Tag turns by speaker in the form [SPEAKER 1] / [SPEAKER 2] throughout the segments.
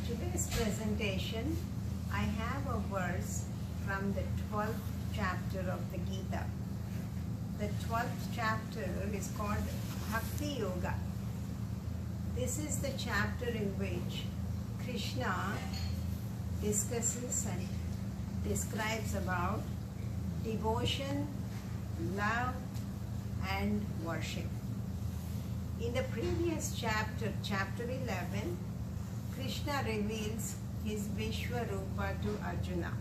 [SPEAKER 1] today's presentation, I have a verse from the 12th chapter of the Gita. The 12th chapter is called Bhakti Yoga. This is the chapter in which Krishna discusses and describes about devotion, love, and worship. In the previous chapter, chapter 11, Krishna reveals his Vishwarupa to Arjuna.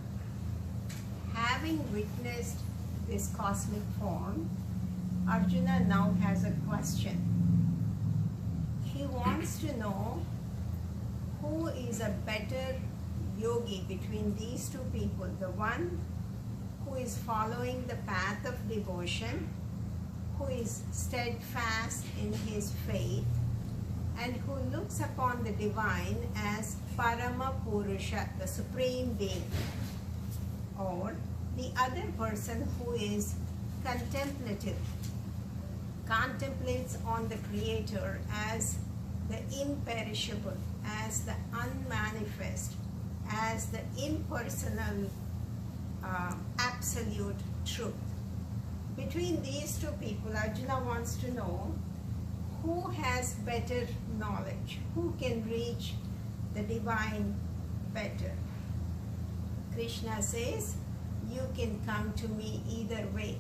[SPEAKER 1] Having witnessed this cosmic form, Arjuna now has a question. He wants to know who is a better yogi between these two people, the one who is following the path of devotion, who is steadfast in his faith, and who looks upon the divine as Parama Purusha, the Supreme Being, or the other person who is contemplative, contemplates on the Creator as the imperishable, as the unmanifest, as the impersonal absolute truth. Between these two people, Arjuna wants to know who has better knowledge, who can reach the divine better. Krishna says, you can come to me either way.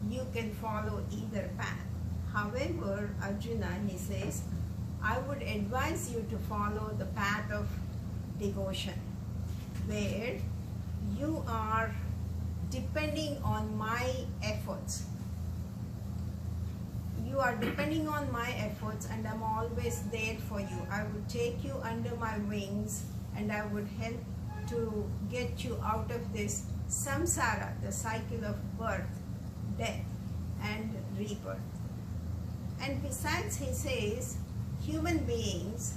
[SPEAKER 1] You can follow either path. However, Arjuna, he says, I would advise you to follow the path of devotion, where you are depending on my efforts. You are depending on my efforts, and I'm always there for you. I would take you under my wings, and I would help to get you out of this samsara, the cycle of birth, death, and rebirth. And besides, he says, human beings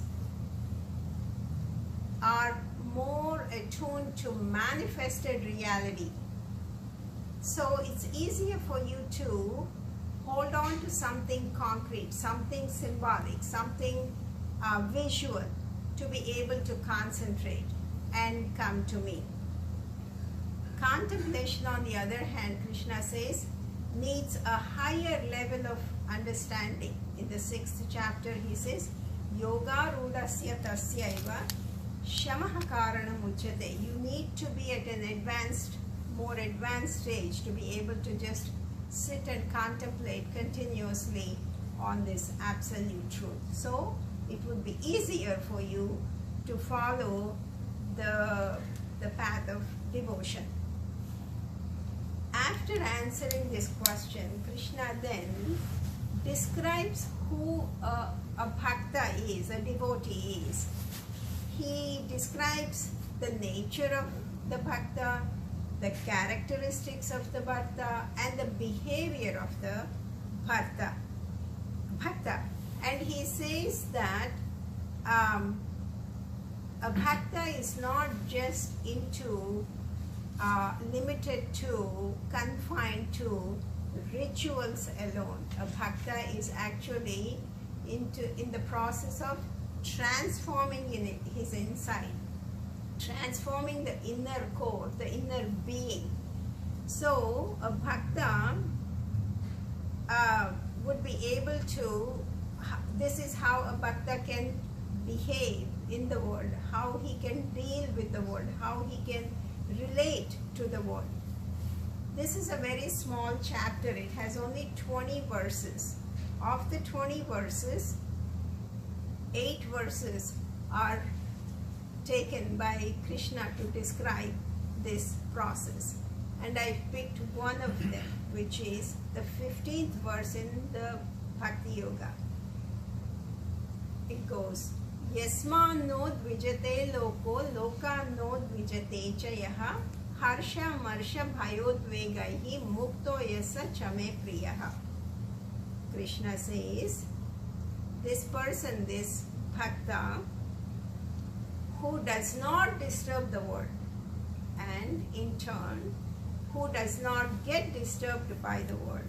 [SPEAKER 1] are more attuned to manifested reality. So it's easier for you to hold on to something concrete, something symbolic, something visual, to be able to concentrate and come to me. Contemplation, on the other hand, Krishna says, needs a higher level of understanding. In the 6th chapter, he says, Yoga rudasya tasyaiva shamaha karanam uchyate. You need to be at an more advanced stage to be able to just sit and contemplate continuously on this absolute truth. So it would be easier for you to follow the path of devotion. After answering this question, Krishna then describes who a bhakta is, a devotee is. He describes the nature of the bhakta, the characteristics of the bhakta, and the behavior of the bhakta. And he says that a bhakta is not just limited to, confined to rituals alone. A bhakta is actually in the process of transforming his inside, transforming the inner core, the inner being. So a bhakta would be able to, this is how a bhakta can behave in the world, how he can deal with the world, how he can relate to the world. This is a very small chapter. It has only 20 verses. Of the 20 verses, 8 verses are taken by Krishna to describe this process. And I picked one of them, which is the 15th verse in the Bhakti Yoga. It goes, Yasma no dvijate loko, loka no dvijate cha yaha, harsha marsha bhayodvegaihi mukto yasa chame priyaha. Krishna says, this person, this bhakta, who does not disturb the world, and in turn, who does not get disturbed by the world,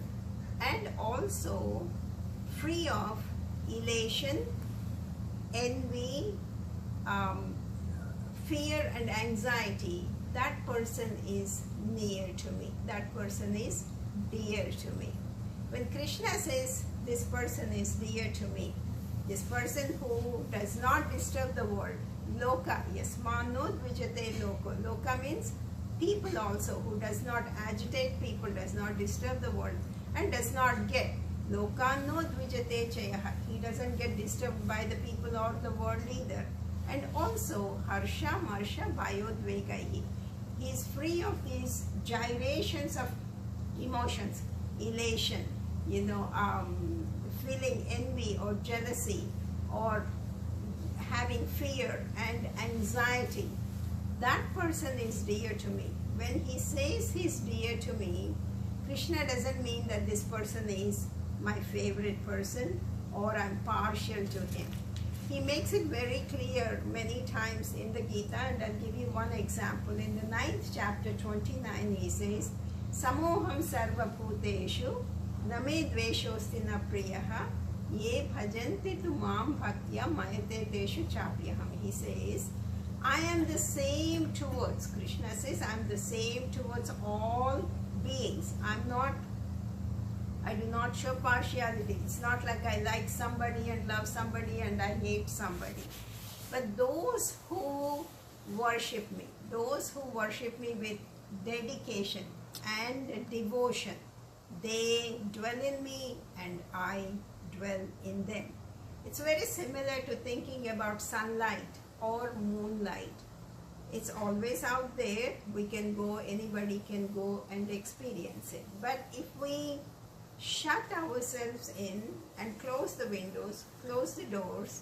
[SPEAKER 1] and also free of elation, envy, fear and anxiety, that person is near to me. That person is dear to me. When Krishna says this person is dear to me, this person who does not disturb the world, loka, yasmanod vijate loko. Loka means people also, who does not agitate people, does not disturb the world, and does not get lokanod vijate chayaha. He doesn't get disturbed by the people or the world either. And also harsha marsha bhayodvegahi. He is free of these gyrations of emotions, elation, feeling envy or jealousy, or having fear and anxiety. That person is dear to me. When he says he's dear to me, Krishna doesn't mean that this person is my favorite person or I'm partial to him. He makes it very clear many times in the Gita, and I'll give you one example. In the 9th chapter 29, he says, Samoham sarva bhuteshu name dveshosti na priyaha ye bhajanti tu mam bhaktya mayate deshu chapyaham. He says, I am the same towards, Krishna says, I am the same towards all beings. I do not show partiality. It's not like I like somebody and love somebody and I hate somebody. But those who worship me with dedication and devotion, they dwell in me and I dwell in them. It's very similar to thinking about sunlight or moonlight. It's always out there. We can go, anybody can go and experience it. But if we shut ourselves in and close the windows, close the doors,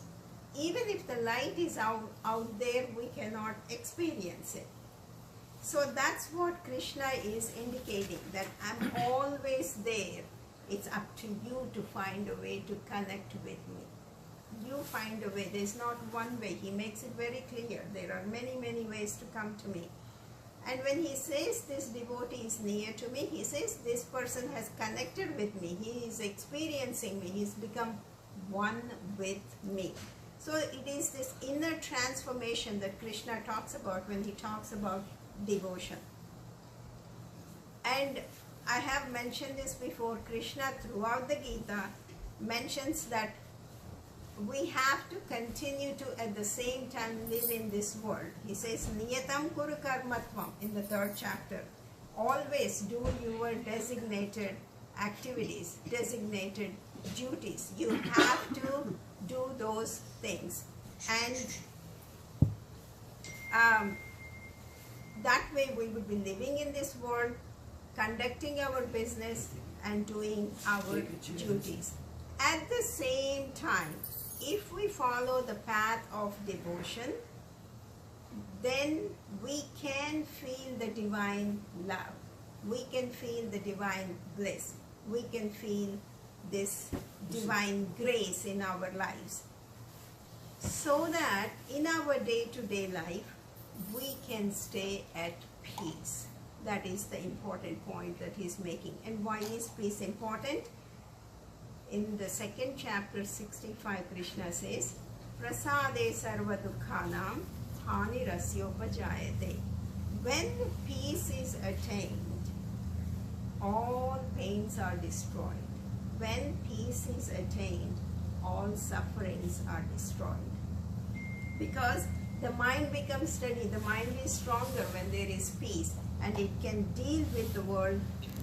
[SPEAKER 1] even if the light is out there, we cannot experience it. So that's what Krishna is indicating, that I'm always there. It's up to you to find a way to connect with me. You find a way. There's not one way. He makes it very clear. There are many, many ways to come to me. And when he says this devotee is near to me, he says this person has connected with me. He is experiencing me. He's become one with me. So it is this inner transformation that Krishna talks about when he talks about devotion. And I have mentioned this before. Krishna throughout the Gita mentions that we have to continue to at the same time live in this world. He says, Niyatam kuru karmatvam in the 3rd chapter. Always do your designated activities, designated duties. You have to do those things. And that way we would be living in this world, conducting our business and doing our duties. At the same time, if we follow the path of devotion, then we can feel the divine love. We can feel the divine bliss. We can feel this divine grace in our lives. So that in our day-to-day life, we can stay at peace. That is the important point that he's making. And why is peace important? In the 2nd chapter 65, Krishna says, Prasade sarva dukkhanam hani rasyopajayate. When peace is attained, all pains are destroyed. When peace is attained, all sufferings are destroyed. Because the mind becomes steady, the mind is stronger when there is peace, and it can deal with the world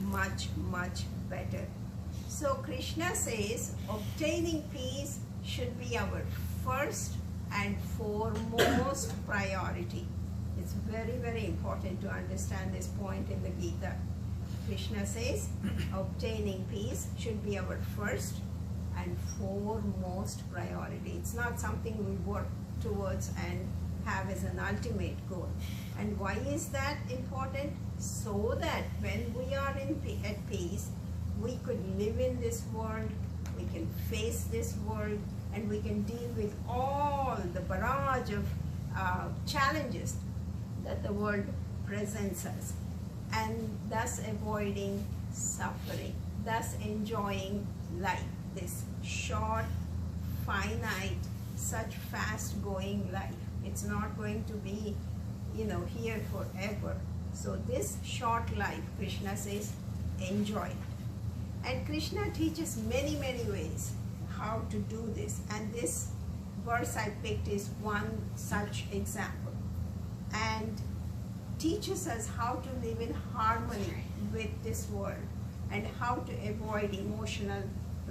[SPEAKER 1] much, much better. So Krishna says obtaining peace should be our first and foremost priority. It's very, very important to understand this point in the Gita. Krishna says obtaining peace should be our first and foremost priority. It's not something we work towards and have as an ultimate goal. And why is that important? So that when we are at peace, we could live in this world, we can face this world, and we can deal with all the barrage of challenges that the world presents us, and thus avoiding suffering, thus enjoying life, this short, finite, such fast-going life. It's not going to be here forever. So this short life, Krishna says, enjoy it. And Krishna teaches many ways how to do this. And this verse I picked is one such example. And teaches us how to live in harmony with this world and how to avoid emotional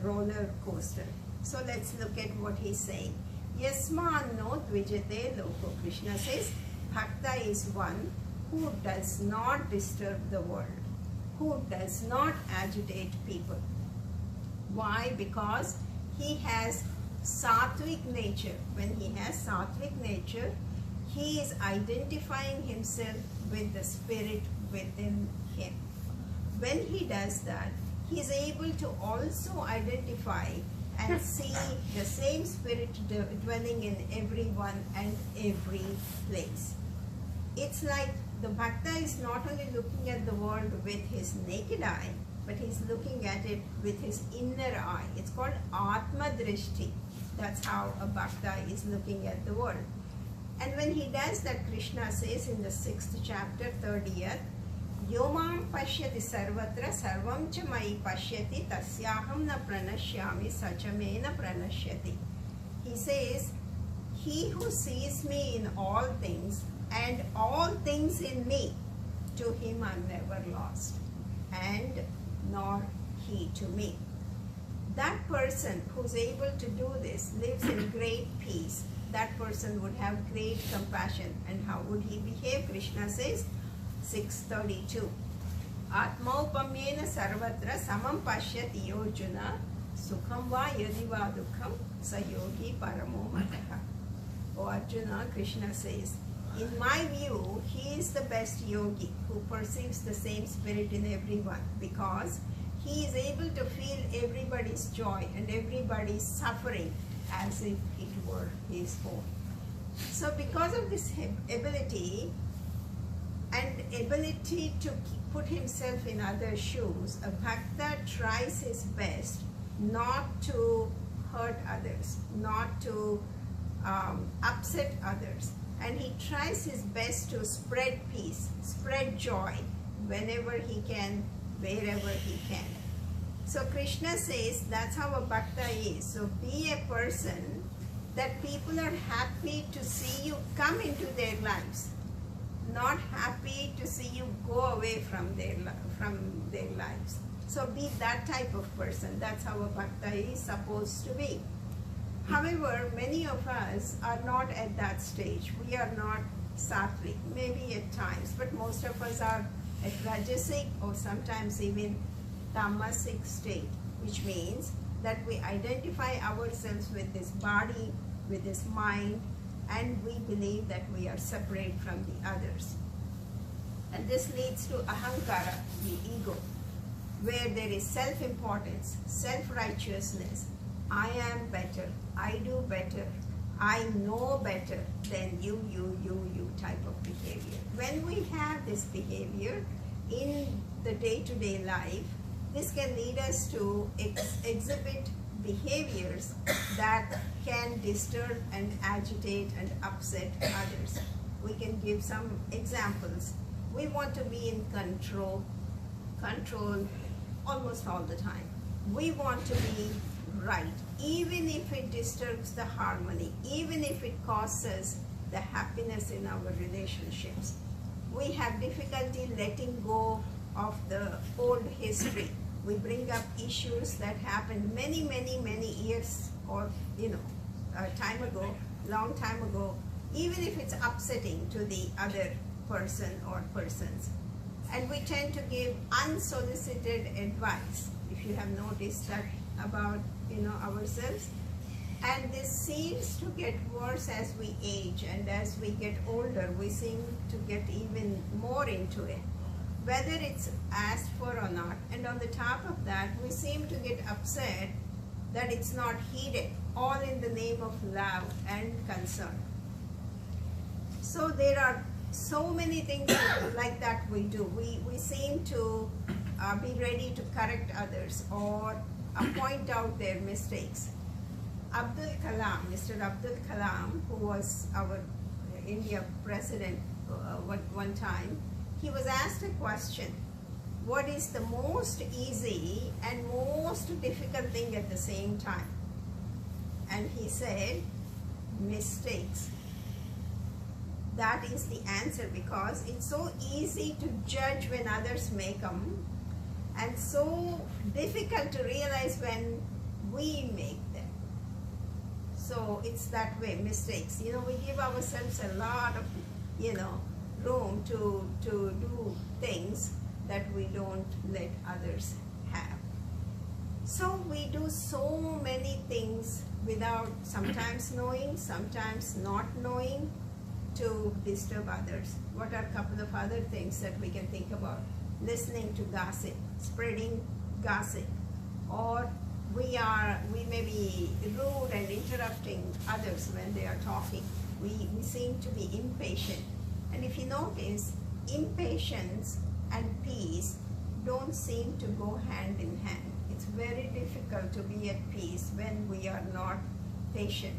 [SPEAKER 1] roller coaster. So let's look at what he's saying. Yasman no dvijate loko. Krishna says, Bhakta is one who does not disturb the world, who does not agitate people. Why? Because he has sattvic nature. When he has sattvic nature, he is identifying himself with the spirit within him. When he does that, he is able to also identify and see the same spirit dwelling in everyone and every place. It's like the Bhakta is not only looking at the world with his naked eye, but he's looking at it with his inner eye. It's called Atma Drishti. That's how a Bhakta is looking at the world. And when he does that, Krishna says in the 6th chapter, 30th, Yomam pashyati sarvatra sarvam cha mai pashyati tasyaham na pranashyami sachamena pranashyati. He says, he who sees me in all things and all things in me, to him I'm never lost, and nor he to me. That person who's able to do this lives in great peace. That person would have great compassion. And how would he behave? Krishna says, 6:32. Atmaupamyena sarvatra samam pashyati yojuna sukham va yadi va dukham sayogi paramo mataha. O Arjuna, Krishna says, in my view, he is the best yogi who perceives the same spirit in everyone, because he is able to feel everybody's joy and everybody's suffering as if it were his own. So because of this ability and ability to put himself in other shoes, a Bhakta tries his best not to hurt others, not to upset others. And he tries his best to spread peace, spread joy whenever he can, wherever he can. So Krishna says that's how a Bhakta is. So be a person that people are happy to see you come into their lives, not happy to see you go away from their lives. So be that type of person. That's how a Bhakta is supposed to be. However, many of us are not at that stage. We are not sattvic, maybe at times, but most of us are at rajasic or sometimes even tamasic state, which means that we identify ourselves with this body, with this mind, and we believe that we are separate from the others. And this leads to ahankara, the ego, where there is self-importance, self-righteousness. I am better, I do better, I know better than you type of behavior. When we have this behavior in the day-to-day life, this can lead us to exhibit behaviors that can disturb and agitate and upset others. We can give some examples. We want to be in control almost all the time. We want to be right, even if it disturbs the harmony, even if it causes the happiness in our relationships. We have difficulty letting go of the old history. We bring up issues that happened many years or time ago, long time ago, even if it's upsetting to the other person or persons. And we tend to give unsolicited advice, if you have noticed that about ourselves. And this seems to get worse as we age, and as we get older, we seem to get even more into it, whether it's asked for or not. And on the top of that, we seem to get upset that it's not heeded, all in the name of love and concern. So there are so many things like that we do. We seem to be ready to correct others or point out their mistakes. Mr. Abdul Kalam, who was our India president, one time, he was asked a question: what is the most easy and most difficult thing at the same time? And he said, mistakes. That is the answer, because it's so easy to judge when others make them, and so difficult to realize when we make them. So it's that way, mistakes. We give ourselves a lot of, room to do things that we don't let others have. So we do so many things without sometimes knowing, sometimes not knowing, to disturb others. What are a couple of other things that we can think about? Listening to gossip, spreading gossip, or we may be rude and interrupting others when they are talking. We seem to be impatient. And if you notice, impatience and peace don't seem to go hand in hand. It's very difficult to be at peace when we are not patient.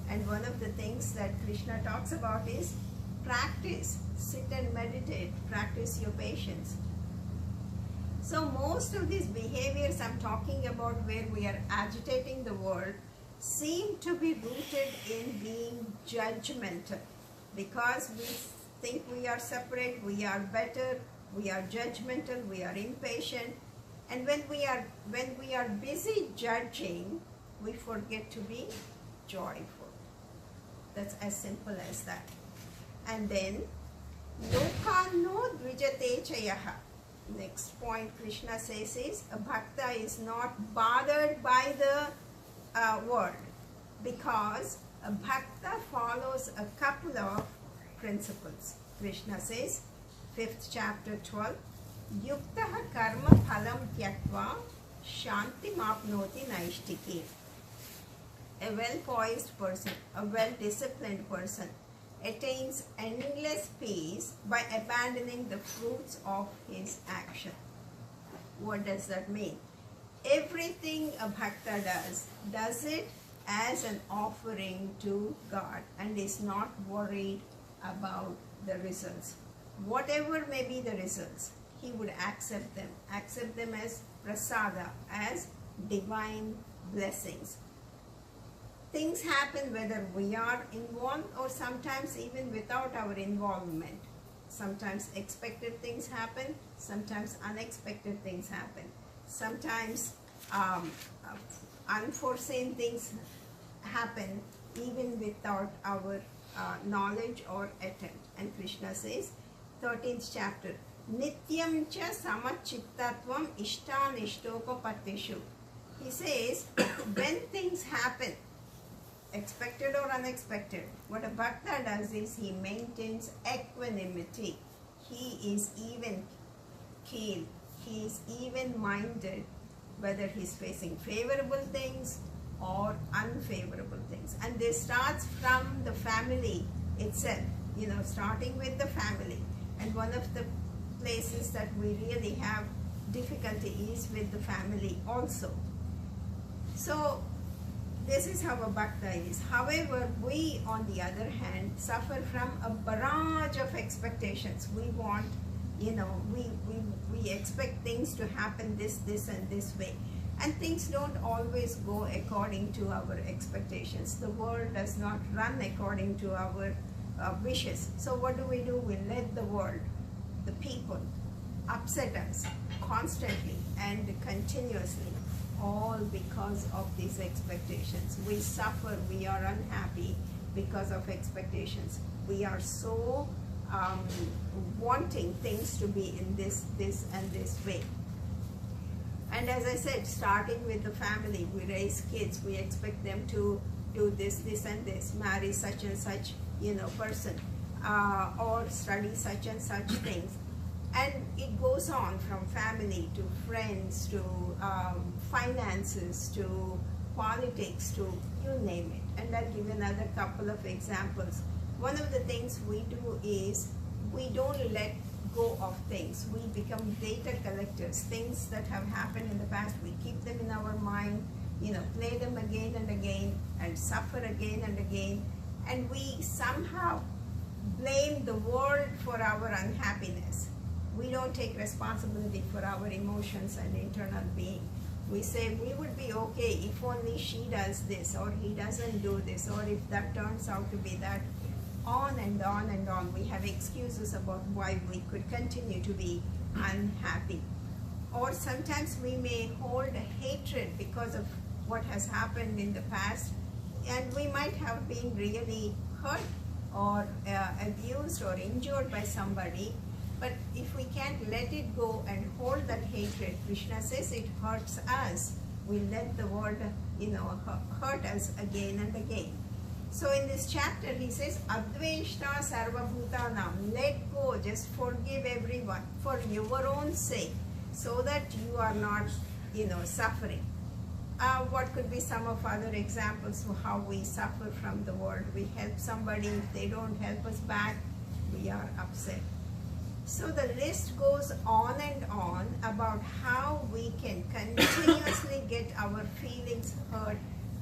[SPEAKER 1] And one of the things that Krishna talks about is practice. Sit and meditate. Practice your patience. So most of these behaviors I'm talking about, where we are agitating the world, seem to be rooted in being judgmental, because we think we are separate, we are better, we are judgmental, we are impatient. And when we are busy judging, we forget to be joyful. That's as simple as that. And then, lokano dvijate chayaha. Next point Krishna says is, a bhakta is not bothered by the world, because a bhakta follows a couple of principles. Krishna says, 5th chapter 12, yuktaha karma phalam tyaktva shanti mapnoti naishtiki. A well-poised person, a well-disciplined person, attains endless peace by abandoning the fruits of his action. What does that mean? Everything a bhakta does it as an offering to God, and is not worried about the results. Whatever may be the results, he would accept them as prasada, as divine blessings. Things happen whether we are involved or sometimes even without our involvement. Sometimes expected things happen, sometimes unexpected things happen. Sometimes unforeseen things happen even without our knowledge or attempt. And Krishna says, 13th chapter, Nityam cha samachittatvam ishtanishtopapatishu. He says, when things happen, expected or unexpected, what a bhakta does is he maintains equanimity. He is even keel, he is even-minded, whether he's facing favorable things or unfavorable things. And this starts from the family itself, starting with the family. And one of the places that we really have difficulty is with the family also. So this is how a bhakta is. However, we, on the other hand, suffer from a barrage of expectations. We want, we expect things to happen this and this way. And things don't always go according to our expectations. The world does not run according to our wishes. So what do? We let the world, the people, upset us constantly and continuously, all because of these expectations. We suffer, we are unhappy because of expectations. We are so wanting things to be in this and this way. And as I said, starting with the family, we raise kids, we expect them to do this and this, marry such and such, person, or study such and such things. And it goes on from family to friends to finances to politics to you name it. And I'll give another couple of examples. One of the things we do is we don't let go of things. We become data collectors. Things that have happened in the past, we keep them in our mind, play them again and again and suffer again and again. And we somehow blame the world for our unhappiness. We don't take responsibility for our emotions and internal being. We say we would be okay if only she does this, or he doesn't do this, or if that turns out to be that. On and on and on. We have excuses about why we could continue to be unhappy. Or sometimes we may hold a hatred because of what has happened in the past, and we might have been really hurt or abused or injured by somebody. But if we can't let it go and hold that hatred, Krishna says it hurts us. We let the world, hurt us again and again. So in this chapter, he says, Adveshta sarvabhutanam, let go, just forgive everyone for your own sake, so that you are not, suffering. What could be some of other examples of how we suffer from the world? We help somebody, if they don't help us back, we are upset. So the list goes on and on about how we can continuously get our feelings hurt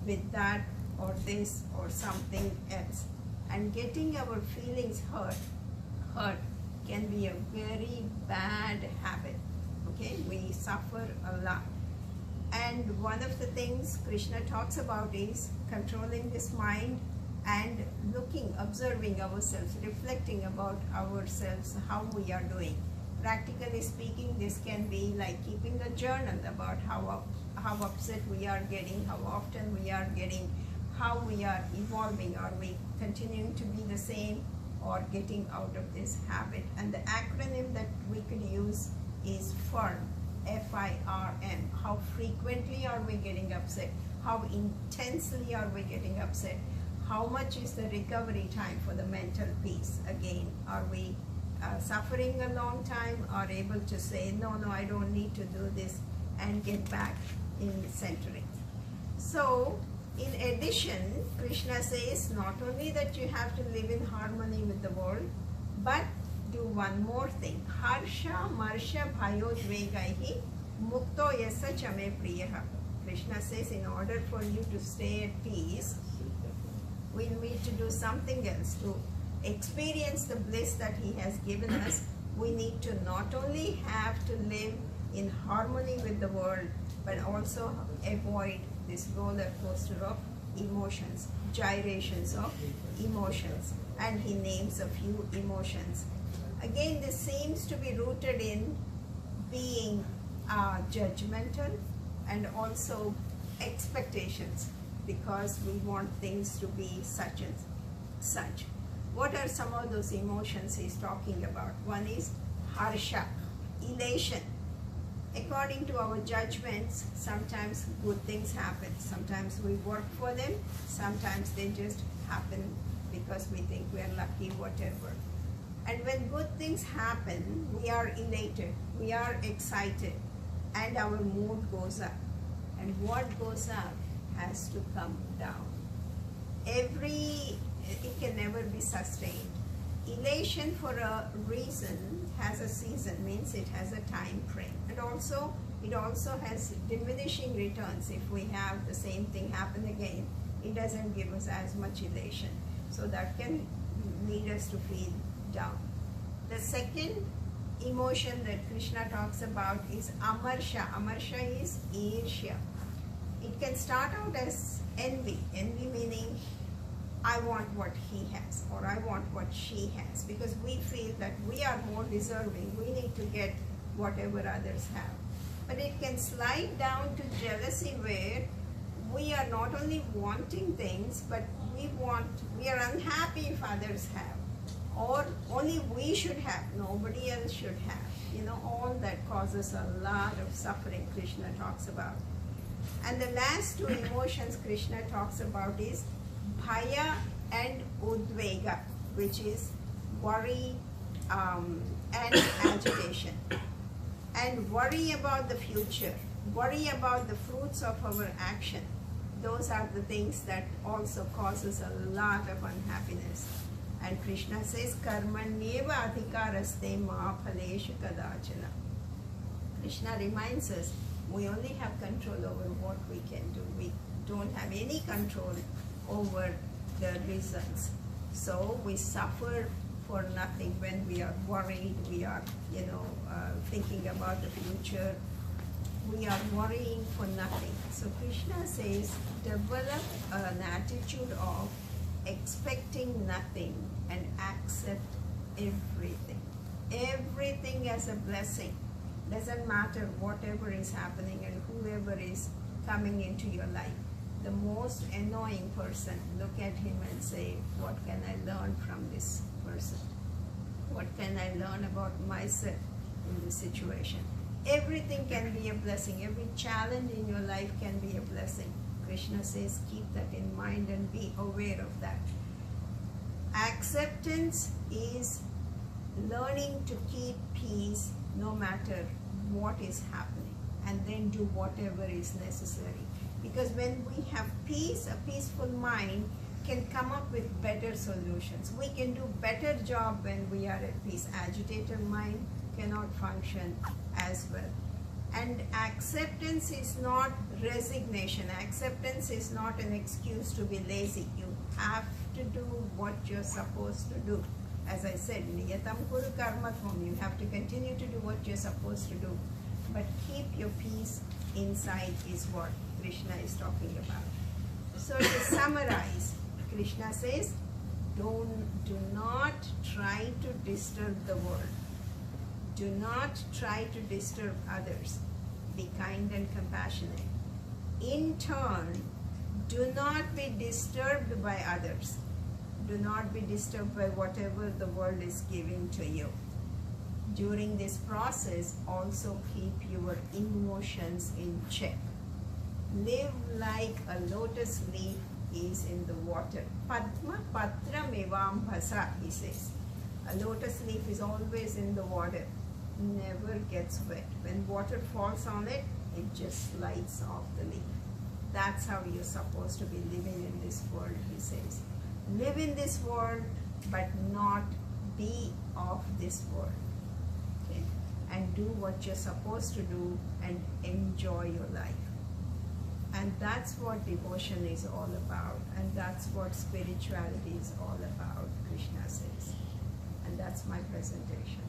[SPEAKER 1] with that or this or something else. And getting our feelings hurt can be a very bad habit. Okay, we suffer a lot. And one of the things Krishna talks about is controlling this mind and observing ourselves, reflecting about ourselves, how we are doing. Practically speaking, this can be like keeping a journal about how upset we are getting, how often we are getting, how we are evolving. Are we continuing to be the same or getting out of this habit? And the acronym that we could use is FIRM, F-I-R-M. How frequently are we getting upset? How intensely are we getting upset? How much is the recovery time for the mental peace? Again, are we suffering a long time, or able to say, no, I don't need to do this, and get back in centering? So, in addition, Krishna says not only that you have to live in harmony with the world, but do one more thing. Harsha marsha bhayodvegaihi mukto yasa chame priyaha. Krishna says in order for you to stay at peace, we need to do something else. To experience the bliss that he has given us, we need to not only have to live in harmony with the world, but also avoid this roller coaster of emotions, gyrations of emotions. And he names a few emotions. Again, this seems to be rooted in being judgmental and also expectations, because we want things to be such and such. What are some of those emotions he's talking about? One is harsha, elation. According to our judgments, sometimes good things happen. Sometimes we work for them. Sometimes they just happen because we think we are lucky, whatever. And when good things happen, we are elated, we are excited, and our mood goes up. And what goes up has to come down. It can never be sustained. Elation for a reason has a season, means it has a time frame. And also, it also has diminishing returns. If we have the same thing happen again, it doesn't give us as much elation. So that can lead us to feel down. The second emotion that Krishna talks about is amarsha. Amarsha is irsha. It can start out as envy. Envy meaning, I want what he has, or I want what she has, because we feel that we are more deserving. We need to get whatever others have. But it can slide down to jealousy, where we are not only wanting things, but we are unhappy if others have, or only we should have, nobody else should have. All that causes a lot of suffering, Krishna talks about. And the last two emotions Krishna talks about is bhaya and udvega, which is worry and agitation. And worry about the future, worry about the fruits of our action. Those are the things that also causes a lot of unhappiness. And Krishna says, karmanyeva adhikaraste ma phaleshu kadachana. Krishna reminds us, we only have control over what we can do. We don't have any control over the results. So we suffer for nothing. When we are worried, we are, thinking about the future, we are worrying for nothing. So Krishna says, develop an attitude of expecting nothing and accept everything. Everything as a blessing. Doesn't matter whatever is happening and whoever is coming into your life. The most annoying person, look at him and say, what can I learn from this person? What can I learn about myself in this situation? Everything can be a blessing. Every challenge in your life can be a blessing. Krishna says, keep that in mind and be aware of that. Acceptance is learning to keep peace no matter what is happening, and then do whatever is necessary. Because when we have peace, a peaceful mind can come up with better solutions. We can do better job when we are at peace. Agitated mind cannot function as well. And acceptance is not resignation. Acceptance is not an excuse to be lazy. You have to do what you're supposed to do. As I said, niyatam kuru karma tvam. You have to continue to do what you're supposed to do. But keep your peace inside is what Krishna is talking about. So to summarize, Krishna says, do not try to disturb the world. Do not try to disturb others. Be kind and compassionate. In turn, do not be disturbed by others. Do not be disturbed by whatever the world is giving to you. During this process, also keep your emotions in check. Live like a lotus leaf is in the water. Padma patram evam bhasa, he says. A lotus leaf is always in the water, never gets wet. When water falls on it, it just slides off the leaf. That's how you're supposed to be living in this world, he says. Live in this world, but not be of this world. Okay? And do what you're supposed to do and enjoy your life. And that's what devotion is all about. And that's what spirituality is all about, Krishna says. And that's my presentation.